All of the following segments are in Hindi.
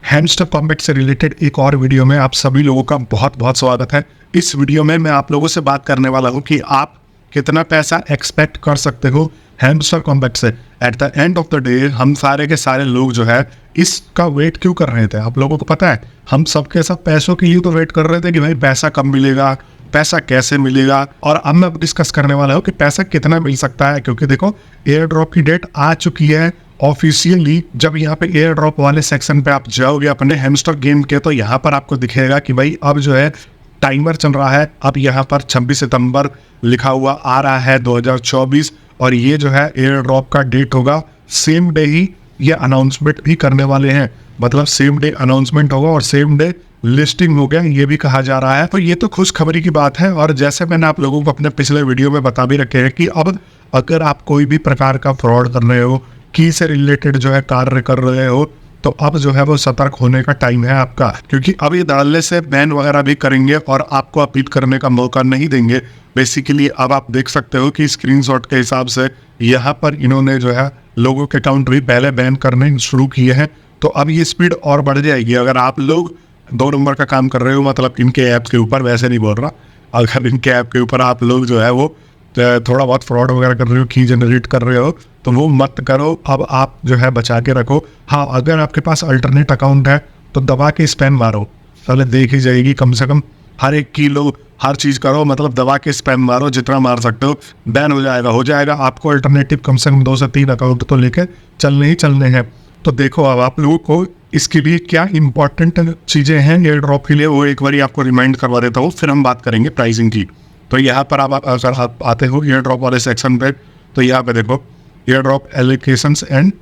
हैमस्टर कॉम्बैट से रिलेटेड एक और वीडियो में आप सभी लोगों का बहुत बहुत स्वागत है। इस वीडियो में मैं आप लोगों से बात करने वाला हूं कि आप कितना पैसा एक्सपेक्ट कर सकते हो हैमस्टर कॉम्बैट से। At the end of the day हम सारे के सारे लोग जो है इसका वेट क्यों कर रहे थे, आप लोगों को पता है? हम सबके सब पैसों के लिए तो वेट कर रहे थे कि भाई पैसा कब मिलेगा, पैसा कैसे मिलेगा। और अब मैं डिस्कस करने वाला हूँ कि पैसा कितना मिल सकता है, क्योंकि देखो एयर ड्रॉप की डेट आ चुकी है ऑफिशियली। जब यहाँ पे एयर ड्रॉप वाले सेक्शन पे आप जाओगे अपने हैमस्टर गेम के, तो यहाँ पर आपको दिखेगा कि भाई अब जो है टाइमर चल रहा है। अब यहाँ पर 26 सितंबर लिखा हुआ आ रहा है 2024, और ये जो है एयर ड्रॉप का डेट होगा। सेम डे ही ये अनाउंसमेंट भी करने वाले हैं, मतलब सेम डे अनाउंसमेंट होगा और सेम डे लिस्टिंग हो गया, ये भी कहा जा रहा है। तो ये तो खुशखबरी की बात है। और जैसे मैंने आप लोगों को अपने पिछले वीडियो में बता भी रखे हैं कि अब अगर आप कोई भी प्रकार का फ्रॉड कर रहे हो, की से रिलेटेड जो है कार्य कर रहे हो, तो अब जो है वो सतर्क होने का टाइम है आपका, क्योंकि अब ये डालने से बैन वगैरह भी करेंगे और आपको अपील करने का मौका नहीं देंगे। बेसिकली अब आप देख सकते हो कि स्क्रीनशॉट के हिसाब से यहाँ पर इन्होंने जो है लोगों के अकाउंट भी पहले बैन करने शुरू किए हैं। तो अब ये स्पीड और बढ़ जाएगी। अगर आप लोग 2 नंबर का काम कर रहे हो, मतलब इनके ऐप के ऊपर, वैसे नहीं बोल रहा, अगर इनके ऐप के ऊपर आप लोग जो है वो थोड़ा बहुत फ्रॉड वगैरह कर रहे हो, की जनरेट कर रहे हो, तो वो मत करो। अब आप जो है बचा के रखो। हाँ, अगर आपके पास अल्टरनेट अकाउंट है तो दबा के स्पैम मारो, पहले देखी जाएगी। कम से कम हर एक की लोग हर चीज़ करो, मतलब दबा के स्पैम मारो, जितना मार सकते हो। बैन हो जाएगा। आपको अल्टरनेटिव कम से कम 2 से 3 अकाउंट तो लेके चलने ही चलने हैं। तो देखो अब आप लोगों को इसके लिए क्या इंपॉर्टेंट चीज़ें हैं एयर ड्रॉप के लिए, वो एक बार आपको रिमाइंड करवा देता हूँ, फिर हम बात करेंगे प्राइसिंग की। तो यहाँ पर आप अगर आप आते हो एयर ड्रॉप वाले सेक्शन पे, तो यहाँ पे देखो air drop allocations and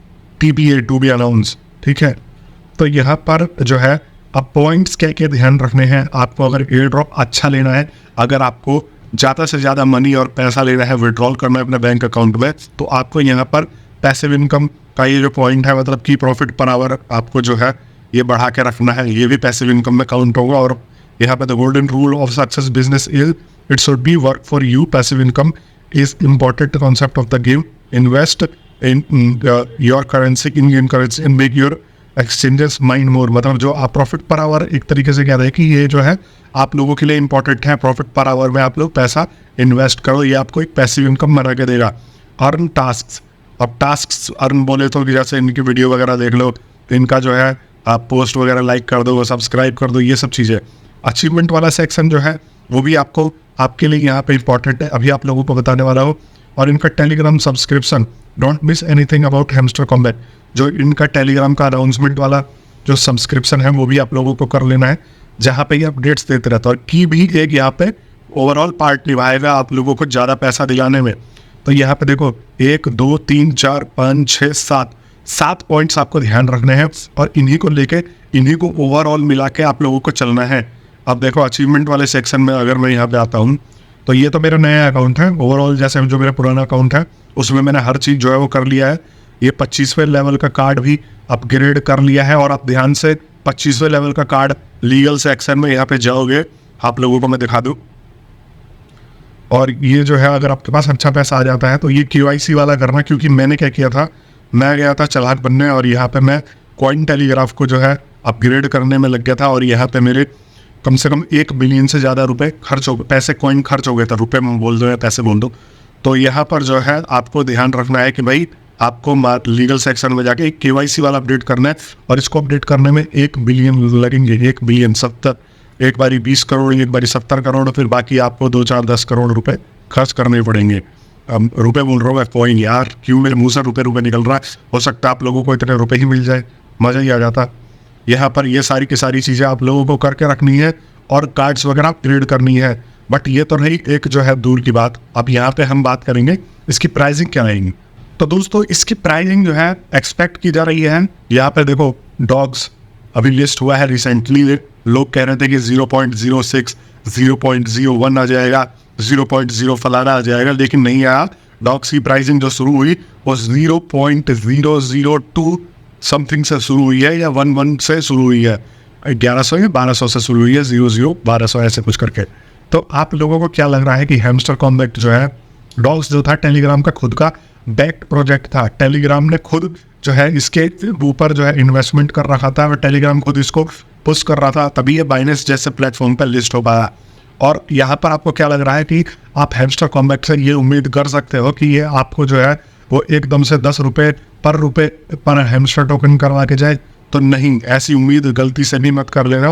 TPA to be announce, ठीक है। तो यहाँ पर जो है अब पॉइंट्स क्या क्या ध्यान रखने हैं आपको अगर एयर ड्रॉप अच्छा लेना है। अगर आपको ज़्यादा से ज़्यादा मनी और पैसा लेना है, विड्रॉल करना है अपने बैंक अकाउंट में, तो आपको यहाँ पर पैसिव इनकम का ये जो पॉइंट है, मतलब की प्रॉफिट पर आवर आपको जो है ये बढ़ा के रखना है। ये भी पैसिव इनकम में काउंट होगा। और यहाँ पे the golden rule of success business is it should be work for you. Passive income is important concept of the game. Invest in your currency in game currency and make your exchanges mind more. मतलब जो आप प्रॉफिट पर आवर एक तरीके से कह रहे हैं कि ये जो है आप लोगों के लिए इंपॉर्टेंट है। प्रॉफिट पर आवर में आप लोग पैसा इन्वेस्ट करो, ये आपको एक पैसिव इनकम बना के देगा। अर्न टास्क, अब टास्क अर्न बोले तो जैसे इनकी वीडियो वगैरह देख लो, इनका जो है आप पोस्ट वगैरह लाइक कर दो, सब्सक्राइब कर दो, ये सब चीज़ें। अचीवमेंट वाला सेक्शन जो है वो भी आपको आपके लिए यहाँ पे इंपॉर्टेंट है, अभी आप लोगों को बताने वाला हूँ। और इनका Telegram subscription, don't miss anything about hamster combat. जो इनका टेलीग्राम का अनाउंसमेंट वाला जो सब्सक्रिप्शन है वो भी आप लोगों को कर लेना है, जहाँ पे ये अपडेट्स देते रहता है। और की भी एक यहाँ पे ओवरऑल पार्ट निभाएगा आप लोगों को ज़्यादा पैसा दिलाने में। तो यहाँ पे देखो 1 2 3 4 5 6 7 पॉइंट्स आपको ध्यान रखने हैं, और इन्हीं को लेके इन्हीं को ओवरऑल मिला के आप लोगों को चलना है। अब देखो अचीवमेंट वाले सेक्शन में अगर मैं यहाँ पे आता हूँ, तो ये तो मेरा नया अकाउंट है। ओवरऑल जैसे जो मेरा पुराना अकाउंट है उसमें मैंने हर चीज़ जो है वो कर लिया है। ये 25वें लेवल का कार्ड भी अपग्रेड कर लिया है। और आप ध्यान से 25वें लेवल का कार्ड लीगल सेक्शन में यहाँ पे जाओगे, आप लोगों को मैं दिखा दूँ। और ये जो है अगर आपके पास अच्छा पैसा आ जाता है तो ये KYC वाला करना, क्योंकि मैंने क्या किया था, मैं गया था चालाक बनने और यहाँ पे मैं कॉइन टेलीग्राफ को जो है अपग्रेड करने में लग गया था। और यहाँ पे मेरे कम से कम 1 बिलियन से ज़्यादा रुपए खर्च हो गए, पैसे कॉइन खर्च हो गए थे। रुपए में बोल दो या पैसे बोल दो। तो यहाँ पर जो है आपको ध्यान रखना है कि भाई आपको लीगल सेक्शन में जाके एक KYC वाला अपडेट करना है, और इसको अपडेट करने में 1 बिलियन लगेंगे। 1 बिलियन 70, एक बारी 20 करोड़, एक बारी 70 करोड़, फिर बाकी आपको 2 4 10 करोड़ रुपए खर्च करने पड़ेंगे। रुपए बोल रहा हूँ मैं, कॉइन यार, क्यों मेरे मुँह से रुपए निकल रहा है। हो सकता है आप लोगों को इतने रुपए ही मिल जाए, मज़ा ही आ जाता। यहाँ पर ये सारी की सारी चीज़ें आप लोगों को करके रखनी है, और कार्ड्स वगैरह अपग्रेड करनी है। बट ये तो नहीं एक जो है दूर की बात। अब यहाँ पे हम बात करेंगे इसकी प्राइसिंग क्या रहेगी। तो दोस्तों इसकी प्राइसिंग जो है एक्सपेक्ट की जा रही है। यहाँ पे देखो डॉग्स अभी लिस्ट हुआ है रिसेंटली। लोग कह रहे थे कि 0.06 0.01 आ जाएगा, 0.0 फलाना आ जाएगा, लेकिन नहीं आया। डॉग्स की प्राइसिंग जो शुरू हुई वो 0.002 समथिंग से शुरू हुई है, या 11 से शुरू हुई है। 1100 या 1200 से शुरू हुई है, 1200 ऐसे कुछ करके। तो आप लोगों को क्या लग रहा है कि हैमस्टर कॉम्बैट जो है, डॉग्स जो था टेलीग्राम का खुद का बैक्ड प्रोजेक्ट था। टेलीग्राम ने खुद जो है इसके ऊपर जो है इन्वेस्टमेंट कर रखा था और टेलीग्राम खुद इसको पुश कर रहा था, तभी ये बाइनेंस जैसे प्लेटफॉर्म पर लिस्ट हो पाया। और यहाँ पर आपको क्या लग रहा है कि आप हैमस्टर कॉम्बैट से ये उम्मीद कर सकते हो कि ये आपको जो है वो एकदम से 10 रुपये पर हैमस्टर टोकन करवा के जाए, तो नहीं, ऐसी उम्मीद गलती से भी मत कर लेना।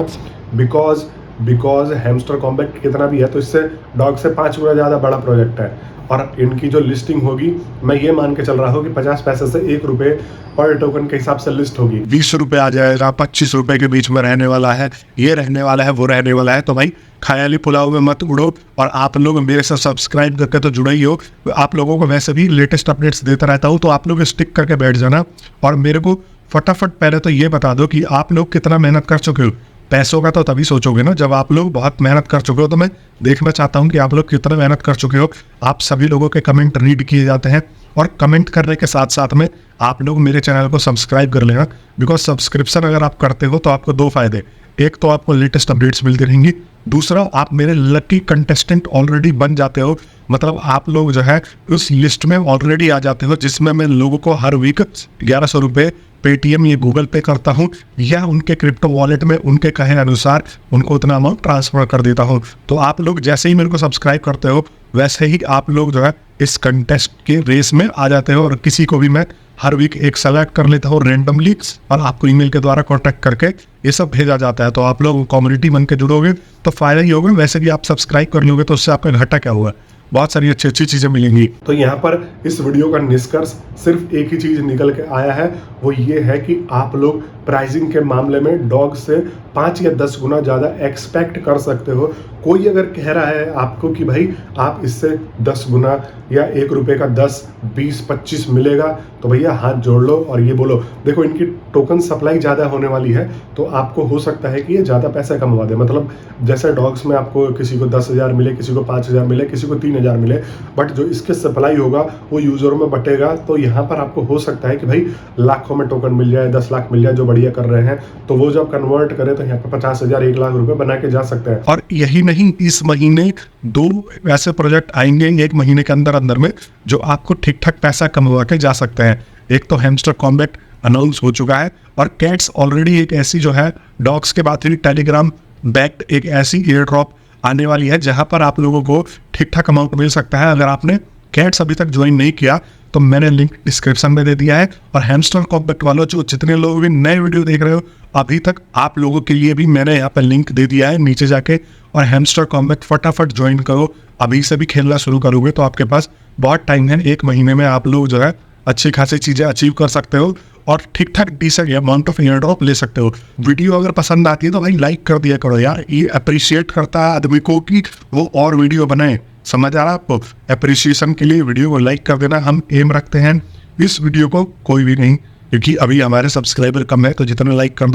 बिकॉज हैमस्टर कॉम्बैट कितना भी है तो इससे डॉग से 5 गुना ज़्यादा बड़ा प्रोजेक्ट है, और इनकी जो लिस्टिंग होगी मैं ये मान के चल रहा हूँ कि 50 पैसे से 1 रुपये पर टोकन के हिसाब से लिस्ट होगी। 20 रुपये आ जाएगा, 25 रुपये के बीच में रहने वाला है, ये रहने वाला है, वो रहने वाला है। तो भाई ख्याली पुलाव में मत उड़ो, और आप लोग मेरे साथ सब्सक्राइब करके तो जुड़े ही हो। आप लोगों को वैसे भी लेटेस्ट अपडेट्स देता रहता हूँ, तो आप लोग स्टिक करके बैठ जाना और मेरे को फटाफट पहले तो ये बता दो कि आप लोग कितना मेहनत कर चुके हो। पैसों का तो तभी सोचोगे ना जब आप लोग बहुत मेहनत कर चुके हो, तो मैं देखना चाहता हूँ कि आप लोग कितना मेहनत कर चुके हो। आप सभी लोगों के कमेंट रीड किए जाते हैं, और कमेंट करने के साथ साथ में आप लोग मेरे चैनल को सब्सक्राइब कर लेना, बिकॉज सब्सक्रिप्शन अगर आप करते हो तो आपको 2 फायदे, एक तो आपको लेटेस्ट अपडेट्स मिलती रहेंगी, दूसरा आप मेरे लकी कंटेस्टेंट ऑलरेडी बन जाते हो। मतलब आप लोग जो है उस लिस्ट में ऑलरेडी आ जाते हो जिसमें मैं लोगों को हर वीक 1100 रुपये पेटीएम या गूगल पे करता हूँ, या उनके क्रिप्टो वॉलेट में उनके कहे अनुसार उनको उतना अमाउंट ट्रांसफर कर देता हूँ। तो आप लोग जैसे ही मेरे को सब्सक्राइब करते हो वैसे ही आप लोग जो है इस कंटेस्ट के रेस में आ जाते हो, और किसी को भी मैं हर वीक एक सेलेक्ट कर लेता हूँ रेंडमली, और आपको ईमेल के द्वारा कॉन्टैक्ट करके ये सब भेजा जाता है। तो आप लोग कम्युनिटी बन के जुड़ोगे तो फायदा ही होगा। वैसे भी आप सब्सक्राइब कर लोगे तो उससे आपका घाटा क्या हुआ, बहुत सारी अच्छी अच्छी चीज़ें मिलेंगी। तो यहाँ पर इस वीडियो का निष्कर्ष सिर्फ एक ही चीज़ निकल के आया है, वो ये है कि आप लोग प्राइसिंग के मामले में डॉग से 5 या 10 गुना ज़्यादा एक्सपेक्ट कर सकते हो। कोई अगर कह रहा है आपको कि भाई आप इससे 10 गुना या 1 रुपये का 10, 20, 25 मिलेगा, तो भैया हाथ जोड़ लो और ये बोलो देखो इनकी टोकन सप्लाई ज़्यादा होने वाली है, तो आपको हो सकता है कि ये ज़्यादा पैसा कमवा दे। मतलब जैसे डॉग्स में आपको किसी को 10,000 मिले, किसी को 5,000 मिले, किसी को 3,000 मिले, बट जो इसके सप्लाई होगा वो यूज़रों में बटेगा। तो यहाँ पर आपको हो सकता है कि भाई लाखों में टोकन मिल जाए, 10 लाख मिल जाए, जो बढ़िया कर रहे हैं, तो वो जब कन्वर्ट करे तो यहाँ पर 50,000, 1 लाख रुपए बना के जा सकते हैं। और यही नहीं, इस महीने 2 ऐसे प्रोजेक्ट आएंगे 1 महीने के अंदर में जो आपको ठीक ठाक पैसा कमवा के जा सकते हैं। एक तो हैमस्टर कॉम्बैट अनाउंस हो चुका है, और कैट्स ऑलरेडी एक ऐसी जो है डॉग्स के बाद ही टेलीग्राम बैक्ड एक ऐसी एयर ड्रॉप आने वाली है जहां पर आप लोगों को ठीक ठाक अमाउंट मिल सकता है। अगर आपने कैट्स अभी तक ज्वाइन नहीं किया तो मैंने लिंक डिस्क्रिप्शन में दे दिया है। और हैमस्टर कॉम्बैट वालों जो जितने लोग भी नए वीडियो देख रहे हो अभी तक, आप लोगों के लिए भी मैंने यहाँ पर लिंक दे दिया है नीचे जाके, और हैमस्टर कॉम्बैट फटाफट ज्वाइन करो। अभी से भी खेलना शुरू करोगे तो आपके पास बहुत टाइम है, 1 महीने में आप लोग जो है अच्छी खासी चीज़ें अचीव कर सकते हो और ठीक ठाक decent amount of air drop ले सकते हो। वीडियो अगर पसंद आती है तो भाई लाइक कर दिया करो यार, ये अप्रिशिएट करता है आदमी को कि वो और वीडियो बनाए। समझ आ रहा है आपको? अप्रिसिएशन के लिए वीडियो को लाइक कर देना। हम एम रखते हैं इस वीडियो को कोई भी नहीं, क्योंकि अभी हमारे सब्सक्राइबर कम है, तो जितना लाइक कर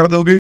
दोगे